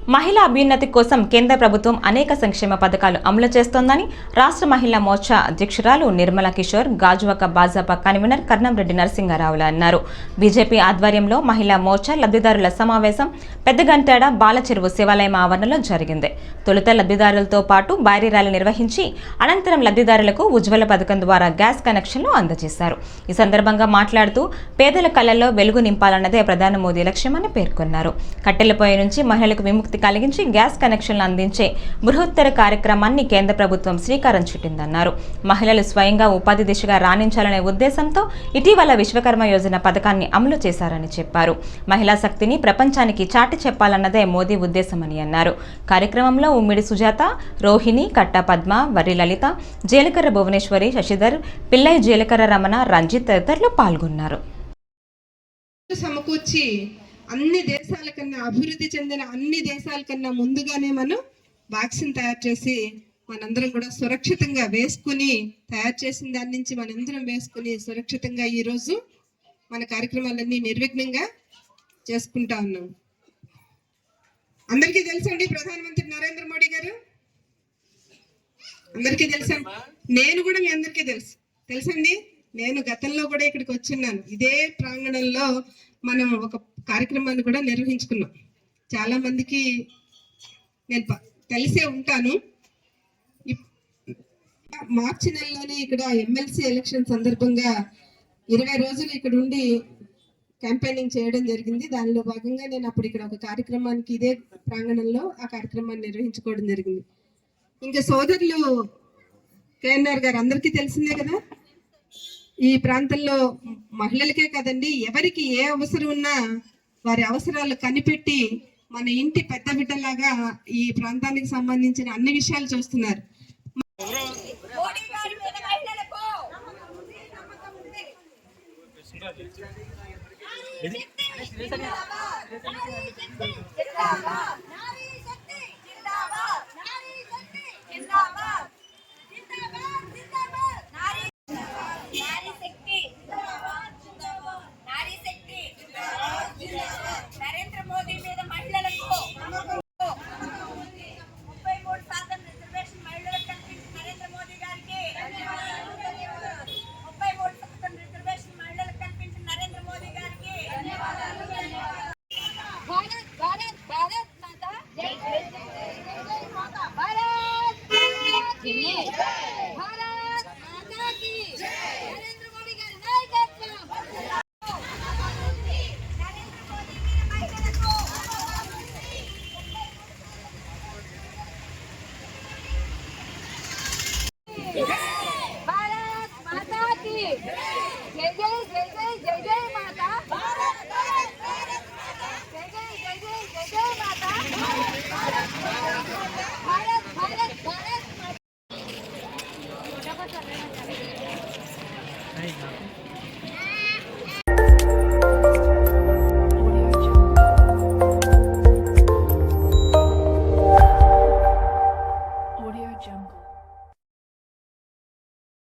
మహిళా అభ్యున్నతి కోసం కేంద్ర ప్రభుత్వం అనేక సంక్షేమ పథకాలు అమలు చేస్తోందని రాష్ట్ర మహిళా మోర్చా అధ్యక్షురాలు నిర్మలా కిషోర్ గాజువాక భాజపా కన్వీనర్ కర్నంరెడ్డి నరసింహారావులు అన్నారు. బీజేపీ ఆధ్వర్యంలో మహిళా మోర్చా లబ్ధిదారుల సమావేశం పెద్దగంటాడ బాలచెరువు శివాలయం ఆవరణలో జరిగింది. తొలుత లబ్ధిదారులతో పాటు భారీ ర్యాలీ నిర్వహించి అనంతరం లబ్ధిదారులకు ఉజ్వల పథకం ద్వారా గ్యాస్ కనెక్షన్లు అందజేశారు. ఈ సందర్భంగా మాట్లాడుతూ పేదల కళ్లలో వెలుగు నింపాలన్నదే ప్రధాని మోదీ లక్ష్యమని పేర్కొన్నారు. కట్టెలపొయ్యి నుంచి మహిళలకు విముక్తి కలిగించి గ్యాస్ కనెక్షన్లు అందించే బృహత్తర కార్యక్రమాన్ని కేంద్ర ప్రభుత్వం శ్రీకారం చుట్టిందన్నారు. మహిళలు స్వయంగా ఉపాధి దిశగా రాణించాలనే ఉద్దేశంతో ఇటీవల విశ్వకర్మ యోజన పథకాన్ని అమలు చేశారని చెప్పారు. మహిళా శక్తిని ప్రపంచానికి చాటి చెప్పాలన్నదే మోదీ ఉద్దేశమని అన్నారు. కార్యక్రమంలో ఉమ్మిడి సుజాత, రోహిణి, కట్ట పద్మ, వర్రి లలిత, జీలకర్ర భువనేశ్వరి, శశిధర్, పిల్లై జీలకర్ర రమణ, రంజిత్ తదితరులు పాల్గొన్నారు. సమకూర్చి అన్ని దేశాల కన్నా అభివృద్ధి చెందిన అన్ని దేశాల కన్నా ముందుగానే మనం వ్యాక్సిన్ తయారు చేసి మనందరం కూడా సురక్షితంగా వేసుకుని తయారు చేసిన దాని నుంచి మనందరం వేసుకుని సురక్షితంగా ఈరోజు మన కార్యక్రమాలన్నీ నిర్విఘ్నంగా చేసుకుంటా ఉన్నాం. అందరికీ తెలుసండి ప్రధానమంత్రి నరేంద్ర మోడీ గారు, అందరికీ తెలుసండి. నేను కూడా మీ అందరికీ తెలుసండి. నేను గతంలో కూడా ఇక్కడికి వచ్చిన్నాను. ఇదే ప్రాంగణంలో మనం ఒక కార్యక్రమాన్ని కూడా నిర్వహించుకున్నాం. చాలా మందికి నేను తెలిసే ఉంటాను. మార్చి నెలలోనే ఇక్కడ ఎమ్మెల్సీ ఎలక్షన్ సందర్భంగా 20 రోజులు ఇక్కడ ఉండి క్యాంపెయినింగ్ చేయడం జరిగింది. దానిలో భాగంగా నేను అప్పుడు ఇక్కడ ఒక కార్యక్రమానికి ఇదే ప్రాంగణంలో ఆ కార్యక్రమాన్ని నిర్వహించుకోవడం జరిగింది. ఇంకా సోదరులు కేఎన్ఆర్ గారు అందరికీ తెలిసిందే కదా, ఈ ప్రాంతంలో మహిళలకే కదండి, ఎవరికి ఏ అవసరం ఉన్నా వారి అవసరాలు కనిపెట్టి మన ఇంటి పెద్ద బిడ్డలాగా ఈ ప్రాంతానికి సంబంధించిన అన్ని విషయాలు చూస్తున్నారు.